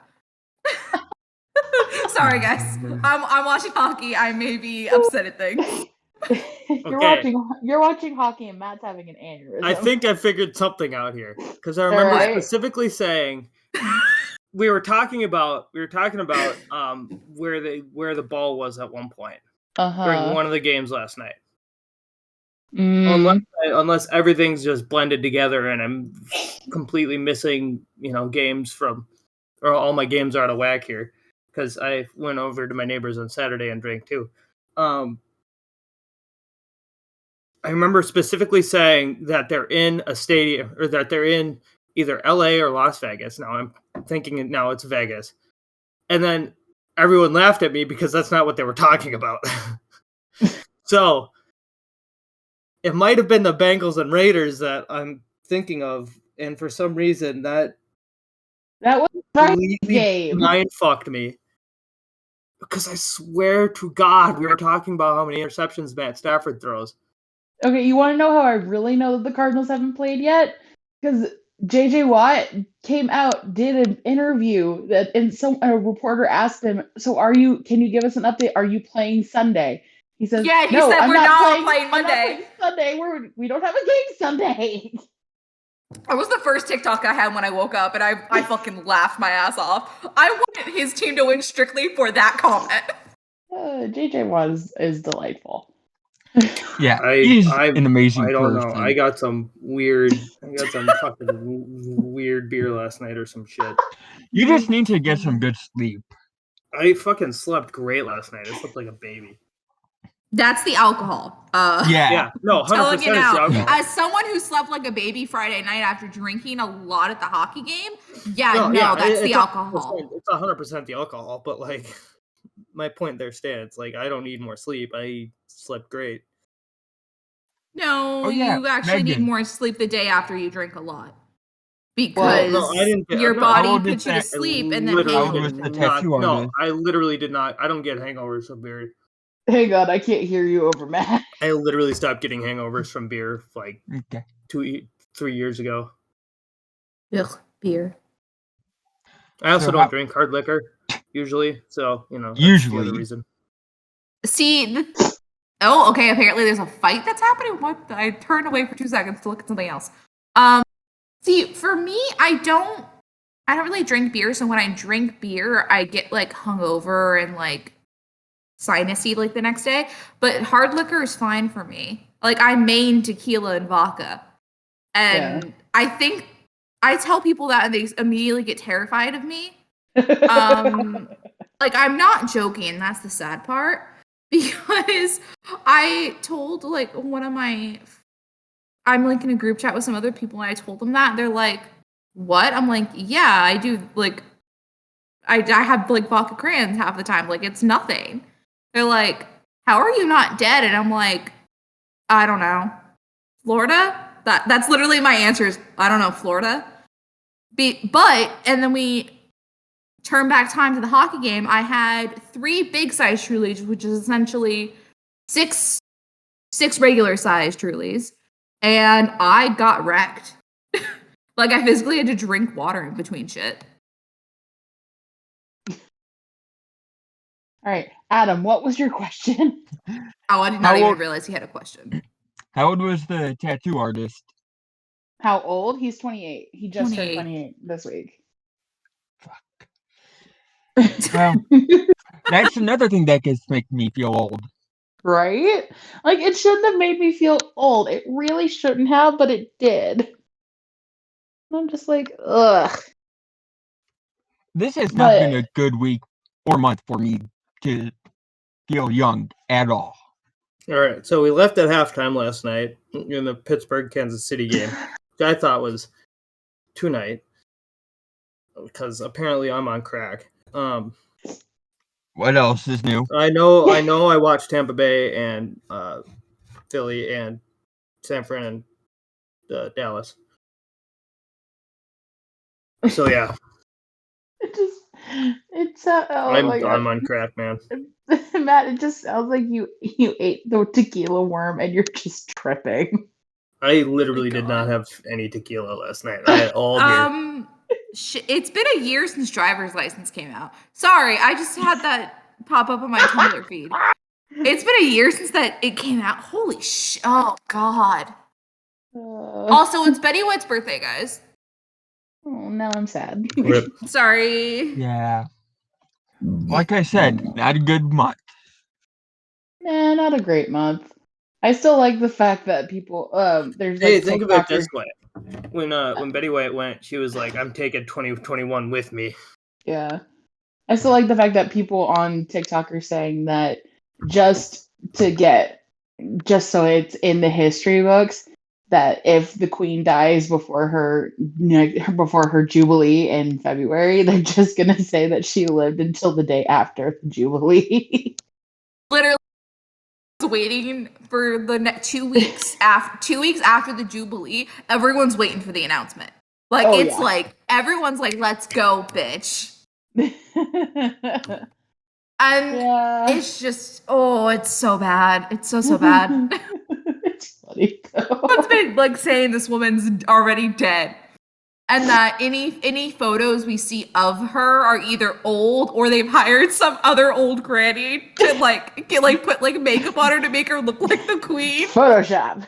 Sorry, guys. I'm watching hockey. I may be upset at things. You're watching hockey and Matt's having an aneurysm. I think I figured something out here because I remember specifically saying we were talking about where the ball was at one point during one of the games last night. Unless everything's just blended together and I'm completely missing games from, or all my games are out of whack here because I went over to my neighbors on Saturday and drank too. I remember specifically saying that they're in a stadium or that they're in either LA or Las Vegas. Now I'm thinking now it's Vegas. And then everyone laughed at me because that's not what they were talking about. So it might have been the Bengals and Raiders that I'm thinking of and for some reason that was my completely game. mind fucked me. Because I swear to God, we were talking about how many interceptions Matt Stafford throws. Okay, you want to know how I really know that the Cardinals haven't played yet? Because J.J. Watt came out, did an interview, and a reporter asked him, "So can you give us an update? Are you playing Sunday?" He says, Yeah, he "No, said I'm we're not not playing Monday." I'm not playing Sunday. We don't have a game Sunday." That was the first TikTok I had when I woke up, and I fucking laughed my ass off. I wanted his team to win strictly for that comment. J.J. Watt is delightful. Yeah, he's an amazing I don't person. know. I got some fucking weird beer last night or some shit. You just need to get some good sleep. I fucking slept great last night. I slept like a baby. That's the alcohol. Yeah, no, 100% telling it's you the now, alcohol. as someone who slept like a baby Friday night after drinking a lot at the hockey game, that's the alcohol. It's 100% the alcohol, but like my point there stands. Like I don't need more sleep. I slept great. No, you actually need more sleep the day after you drink a lot. Because your body puts you to sleep and then No, I literally did not. I don't get hangovers from beer. Hang on, I can't hear you over Matt. I literally stopped getting hangovers from beer like 3 years ago. Ugh, beer. I also don't drink hard liquor usually, so that's the other reason. See, okay. Apparently, there's a fight that's happening. What? I turned away for 2 seconds to look at something else. See, for me, I don't really drink beer. So when I drink beer, I get like hungover and like sinusy like the next day. But hard liquor is fine for me. Like I main tequila and vodka, and I think I tell people that and they immediately get terrified of me. Like I'm not joking. That's the sad part. Because I told like I'm like in a group chat with some other people and I told them that. They're like, what? I'm like, yeah, I do. Like, I have like vodka crayons half the time. Like, it's nothing. They're like, how are you not dead? And I'm like, I don't know. Florida? That's literally my answer is, I don't know, Florida. And then we turn back time to the hockey game. I had 3 big size Trulies, which is essentially six regular size Trulies. And I got wrecked. Like, I physically had to drink water in between shit. All right, Adam, what was your question? Oh, I did not even realize he had a question. How old was the tattoo artist? How old? He's 28. He just turned 28 this week. Fuck. Well, that's another thing that gets make me feel old. Right? Like, it shouldn't have made me feel old. It really shouldn't have, but it did. I'm just like, ugh. This has not been a good week or month for me to feel young at all. All right, so we left at halftime last night in the Pittsburgh-Kansas City game, which I thought was tonight, because apparently I'm on crack. What else is new? I know. I watched Tampa Bay and Philly and San Fran and Dallas. So yeah, I'm on crack, man. Matt, it just sounds like you ate the tequila worm and you're just tripping. I literally did not have any tequila last night. I had all beer. It's been a year since driver's license came out. Sorry, I just had that pop up on my Tumblr feed. It's been a year since it came out. Holy shit! Oh god. Also, it's Betty White's birthday, guys. Oh, now I'm sad. Sorry. Yeah. Like I said, not a good month. Nah, not a great month. I still like the fact that people there's like think of it this way. When Betty White went, she was like, I'm taking 2021 with me. Yeah. I still like the fact that people on TikTok are saying that just so it's in the history books that if the queen dies before her jubilee in February, they're just gonna say that she lived until the day after the jubilee. Literally waiting for the next 2 weeks after the jubilee. Everyone's waiting for the announcement. Like, Oh, it's yeah. like, everyone's like, let's go, bitch. And Yeah. it's just, oh, it's so bad. It's so bad. It's funny, though. Someone's been, like, saying this woman's already dead. And that any photos we see of her are either old or they've hired some other old granny to put makeup on her to make her look like the queen. Photoshop.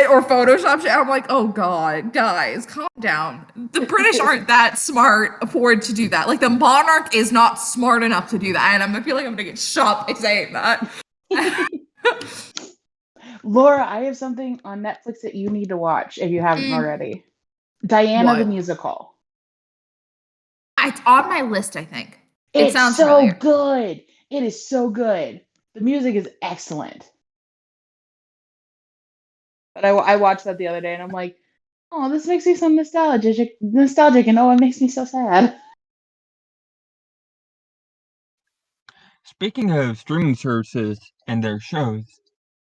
Or Photoshop shit. I'm like, oh god, guys, calm down. The British aren't that smart afford to do that. Like, the monarch is not smart enough to do that. And I feel like I'm gonna get shot by saying that. Laura, I have something on Netflix that you need to watch if you haven't already. Diana the What? Musical. It's on my list, I think. It's sounds so familiar. good. It is so good. The music is excellent. But I watched that the other day and I'm like, oh, this makes me so nostalgic, and oh, it makes me so sad. Speaking of streaming services and their shows,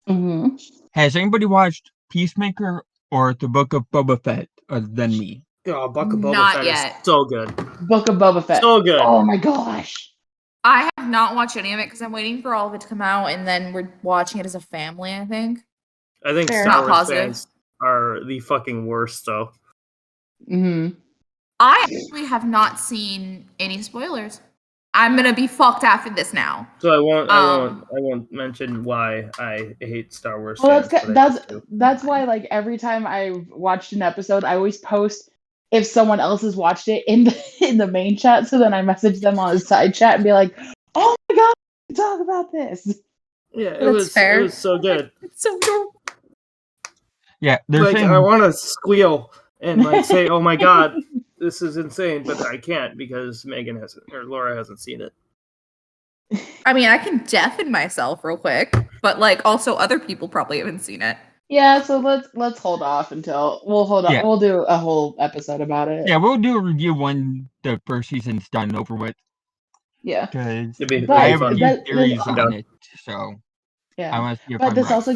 Mm-hmm. has anybody watched Peacemaker or The Book of Boba Fett other than me? Oh, Book of Boba Not Fett yet. is so good. Book of Boba Fett. So good. Oh my gosh. I have not watched any of it because I'm waiting for all of it to come out, and then we're watching it as a family, I think. I think Fair. Star Not Wars positive. fans are the fucking worst, though. Mm-hmm. I actually have not seen any spoilers. I'm gonna be fucked after this now. So I won't mention why I hate Star Wars Well, fans. but I just do. that's why, like, every time I've watched an episode, I always post if someone else has watched it in the main chat. So then I message them on the side chat and be like, "Oh my god, talk about this." Yeah, it That's was fair. it was so good. It's so adorable. Yeah, they're Like, saying I want to squeal and like say, "Oh my god, this is insane," but I can't because Laura hasn't seen it. I mean, I can deafen myself real quick, but like also other people probably haven't seen it. Yeah, so let's hold off until Yeah. We'll do a whole episode about it. Yeah, we'll do a review when the first season's done over with. Yeah. Because It'd be I have a fun. few theories I'm on down. it, so I Yeah. want to see if But I'm this right. also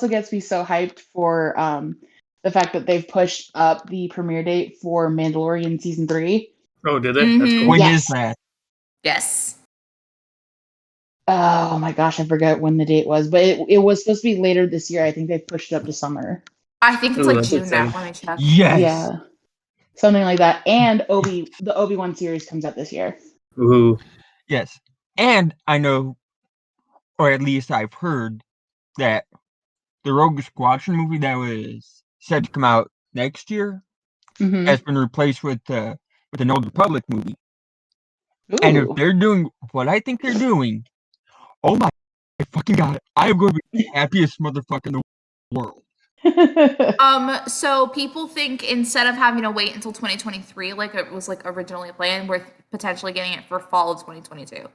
gets me so hyped for the fact that they've pushed up the premiere date for Mandalorian season 3. Oh, did they? That's cool. When is Yes. that? Yes. Oh my gosh, I forgot when the date was, but it was supposed to be later this year. I think they pushed it up to summer. I think it's Ooh, like that's June now. exciting. Let me check. Yes. Yeah. Something like that. And the Obi-Wan series comes out this year. Ooh. Yes. And I know, or at least I've heard, that the Rogue Squadron movie that was set to come out next year Mm-hmm. has been replaced with an Old Republic movie. And if Ooh. they're doing what I think they're doing, oh my fucking god, I'm going to be the happiest motherfucker in the world. So people think instead of having to wait until 2023, like it was like originally planned, we're potentially getting it for fall of 2022.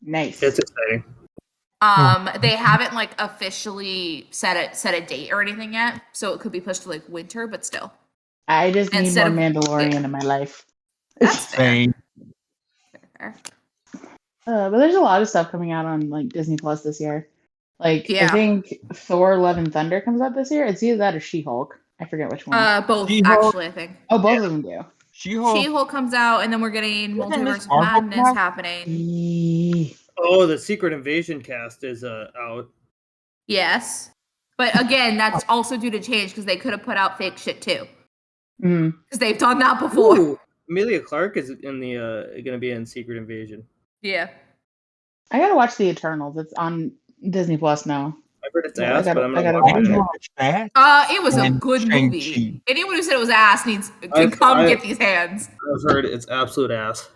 Nice. It's exciting. They haven't like officially set a date or anything yet, so it could be pushed to like winter, but still. I just need Instead more of- Mandalorian yeah. in my life. That's fair. Same. Fair. But there's a lot of stuff coming out on like Disney Plus this year. Like, Yeah. I think Thor: Love and Thunder comes out this year. It's either that or She-Hulk. I forget which one. Both She-Hulk. actually, I think. Oh, both of them do. She-Hulk. She-Hulk comes out, and then we're getting Isn't Miss Multiverse of Marvel Madness now? happening. Eee. Oh, the Secret Invasion cast is out. Yes, but again, that's also due to change because they could have put out fake shit too, Mm. because they've done that before. Ooh, Amelia Clark is in the going to be in Secret Invasion. Yeah. I gotta watch The Eternals. It's on Disney Plus now. I've heard it's Yeah, I ass, gotta- but I'm I not gotta watching watch it. it. That. It was a And good Shang-Chi. movie. Anyone who said it was ass can I've- come I- get these hands. I've heard it's absolute ass.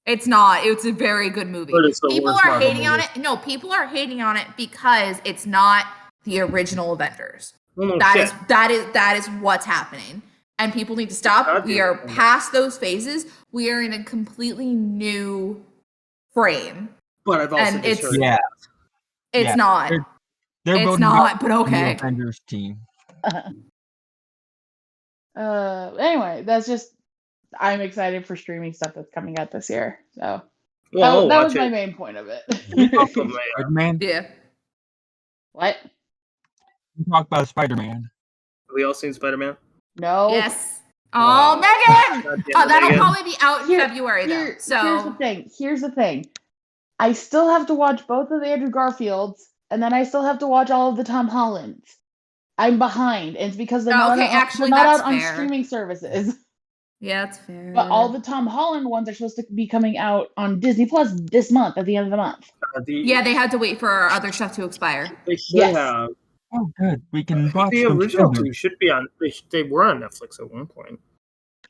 It's not. It's a very good movie. But it's the People worst are Marvel hating on movie. it. No, people are hating on it because it's not the original Avengers. Well, no That shit. is what's happening. And people need to stop. God, We dude. are past those phases. We are in a completely new frame. But I've also And just it's- heard Yeah. It's Yeah. not. They're It's building not, up but a new okay. Avengers team. Anyway, that's just I'm excited for streaming stuff that's coming out this year. So Well, that watch was my it. main point of it. We talk Oh, about man. Spider-Man. Yeah. What? We talk about Spider-Man. Have we all seen Spider-Man? No. Yes. Oh, Megan! That'll Megan. probably be out in February, though. So Here's the thing. I still have to watch both of the Andrew Garfields, and then I still have to watch all of the Tom Hollands. I'm behind, and it's because they're not, actually, they're not that's out on fair. streaming services. Yeah, that's fair. But all the Tom Holland ones are supposed to be coming out on Disney Plus this month, at the end of the month. Yeah, they had to wait for our other stuff to expire. They should have. Oh, good. We can watch The them original together. two should be on. They were on Netflix at one point.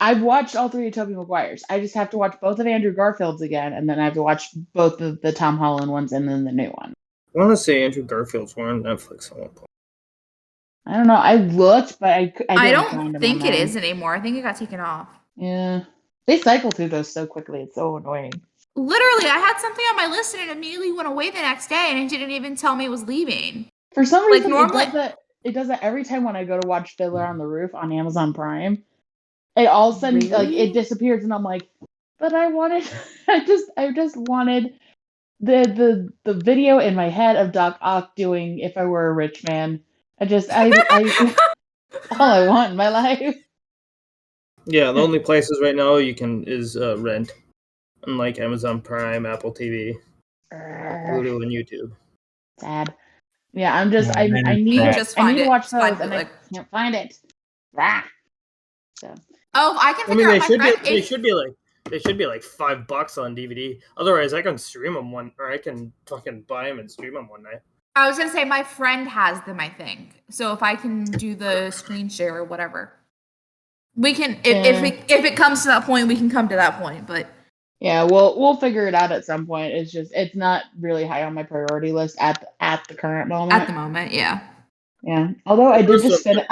I've watched all three of Tobey Maguire's. I just have to watch both of Andrew Garfield's again, and then I have to watch both of the Tom Holland ones and then the new one. I want to say Andrew Garfield's were on Netflix at one point. I don't know. I looked, but I don't find them think it online. is anymore. I think it got taken off. Yeah. They cycle through those so quickly. It's so annoying. Literally, I had something on my list and it immediately went away the next day, and it didn't even tell me it was leaving. For some Like, reason, normally- it does that every time when I go to watch Fiddler on the Roof on Amazon Prime. It all of a sudden like Really? it disappears, and I'm like, but I wanted, I just wanted the video in my head of Doc Ock doing "If I Were a Rich Man." I all I want in my life. Yeah, the only places right now you can is rent, unlike Amazon Prime, Apple TV, Hulu, and YouTube. Sad. Yeah, I'm just Yeah, I then need it's I need to watch Find those, and I it. can't find it. Ah. So. Oh, I can I figure mean, out my friend. they should be like $5 on DVD. Otherwise, I can stream them or I can fucking buy them and stream them one night. I was gonna say my friend has them, I think. So if I can do the screen share or whatever, we can. If it comes to that point, we can come to that point. But Yeah, we'll figure it out at some point. It's not really high on my priority list at the current moment. at the moment, yeah. Yeah. Although I did just finish.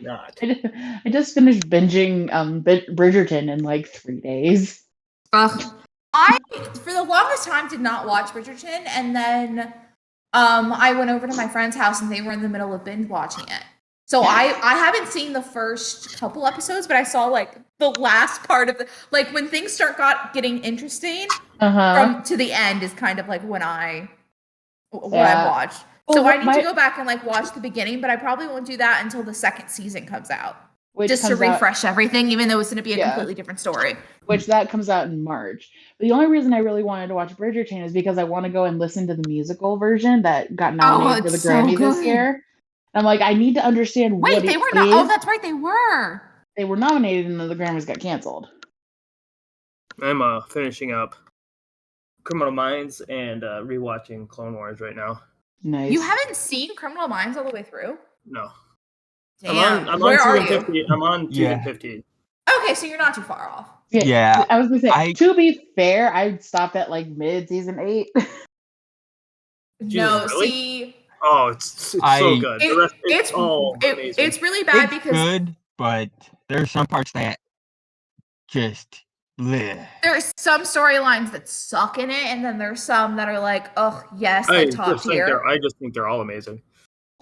Not. I just finished binging Bridgerton in like 3 days. Ugh. I for the longest time did not watch Bridgerton, and then I went over to my friend's house and they were in the middle of binge watching it. So I haven't seen the first couple episodes, but I saw like the last part of like when things getting interesting from to the end is kind of like when I watched. So I need to go back and like watch the beginning, but I probably won't do that until the second season comes out. Just to refresh everything, even though it's going to be a completely different story. Which that comes out in March. But the only reason I really wanted to watch Bridgerton is because I want to go and listen to the musical version that got nominated for the Grammy this year. I'm like, I need to understand Wait, they were not. Oh, that's right, they were. They were nominated and then the Grammys got canceled. I'm finishing up Criminal Minds and rewatching Clone Wars right now. Nice. You haven't seen Criminal Minds all the way through? No. Damn. I'm Where on are season you? 15. I'm on season 15. Okay, so you're not too far off. Yeah. I was gonna say, to be fair, I stopped at like mid season 8. No, really? see. Oh, it's so good. It's really bad because good, but there's some parts that just bleh. There's some storylines that suck in it, and then there's some that are like, oh yes, like top tier. I just think they're all amazing.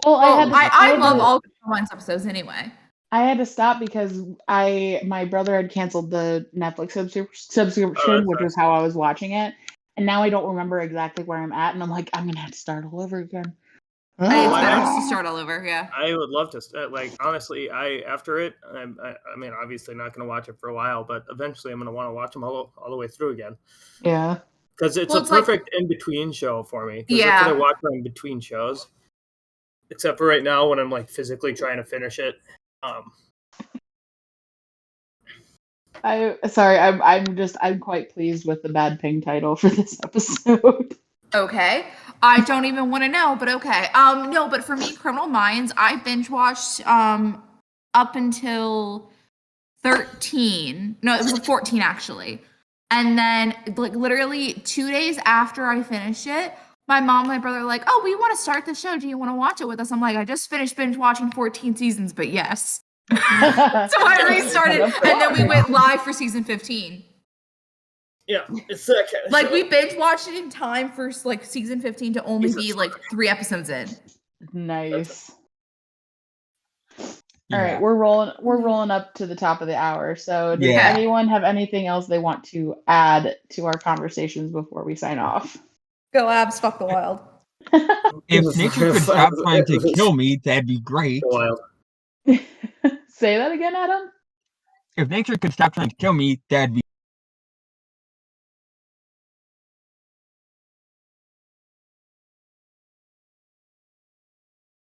Well, I love all the Criminal episodes anyway. I had to stop because my brother had canceled the Netflix subscription, which was how I was watching it, and now I don't remember exactly where I'm at, and I'm like, I'm gonna have to start all over again. It's better just to start all over, yeah. I would love to. Like, honestly, after it, I mean, obviously not going to watch it for a while, but eventually I'm going to want to watch them all the way through again. Yeah. Because it's a perfect in-between show for me. Yeah. That's what I watch in between shows. Except for right now when I'm, like, physically trying to finish it. I'm quite pleased with the Bad Ping title for this episode. Okay. I don't even want to know, but okay. No, but for me, Criminal Minds, I binge watched up until 13. No, it was 14 actually. And then like literally 2 days after I finished it, my mom and my brother were like, oh, we want to start the show. Do you want to watch it with us? I'm like, I just finished binge watching 14 seasons, but yes. So I restarted and then we went live for season 15. Yeah, it's that kind of like show. we binge watched it in time for like season 15 to only be like 3 episodes in. Nice. All right, we're rolling up to the top of the hour. So does anyone have anything else they want to add to our conversations before we sign off? Go Abs, fuck the wild. If nature could stop trying to kill me, that'd be great. Wild. Say that again, Adam? if nature could stop trying to kill me, that'd be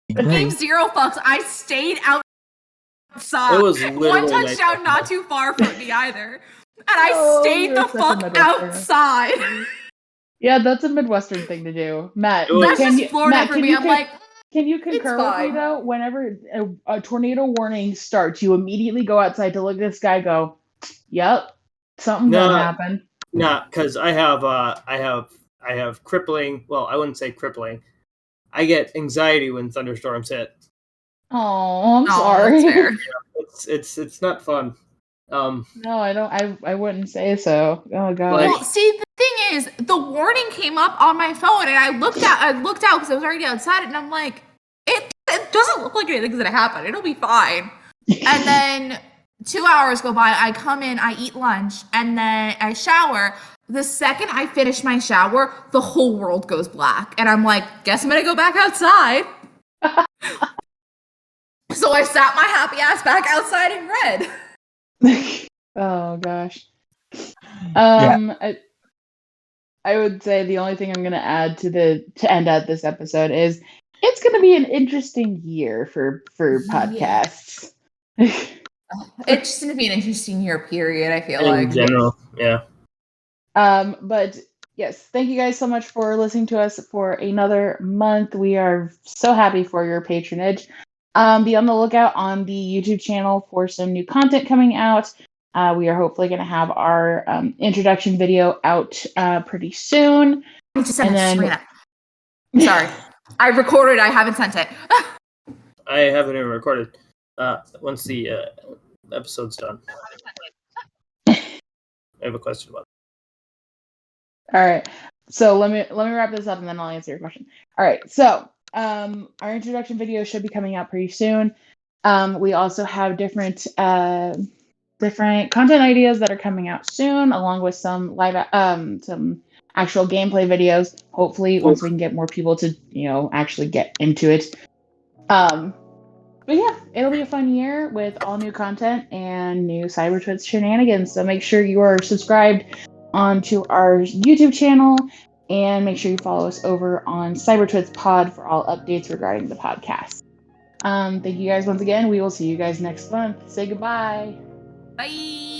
Gave great. 0 fucks. I stayed outside. It was One literally nice touchdown outside. not too far from me either. And I Oh, stayed you're the such a fuck Midwesterner. outside. Yeah, that's a Midwestern thing to do. Matt, It was- That's can just you, Florida Matt, for can me. you I'm like, can you concur with me fine. though? Whenever a tornado warning starts, you immediately go outside to look at this guy. Go, yep, something's No. gonna happen. Nah, because I have crippling. Well, I wouldn't say crippling. I get anxiety when thunderstorms hit. Oh, I'm oh, sorry. that's fair. It's not fun. No, I don't. I wouldn't say so. Oh god. Like- Well, see, the thing is, the warning came up on my phone, and I looked out because I was already outside, and I'm like, it doesn't look like anything's gonna happen. It'll be fine. And then 2 hours go by. I come in, I eat lunch, and then I shower. The second I finish my shower, the whole world goes black, and I'm like, guess I'm gonna go back outside. So I sat my happy ass back outside in red. Oh gosh. Yeah. I would say the only thing I'm going to add to end out this episode is it's going to be an interesting year for podcasts. It's just gonna be an interesting year, period. I feel in like. general, yeah. But yes, thank you guys so much for listening to us for another month. We are so happy for your patronage. Be on the lookout on the YouTube channel for some new content coming out. We are hopefully going to have our introduction video out pretty soon. I need to send And it to then- Serena. Sorry. I recorded, I haven't sent it. I haven't even recorded. Once the episode's done, I have a question about All right. So let me wrap this up and then I'll answer your question. All right. So our introduction video should be coming out pretty soon. We also have different content ideas that are coming out soon, along with some some actual gameplay videos. Hopefully, once we can get more people to actually get into it. But yeah, it'll be a fun year with all new content and new CyberTwits shenanigans. So make sure you are subscribed onto our YouTube channel and make sure you follow us over on CyberTwits Pod for all updates regarding the podcast. Thank you guys once again. We will see you guys next month. Say goodbye. Bye.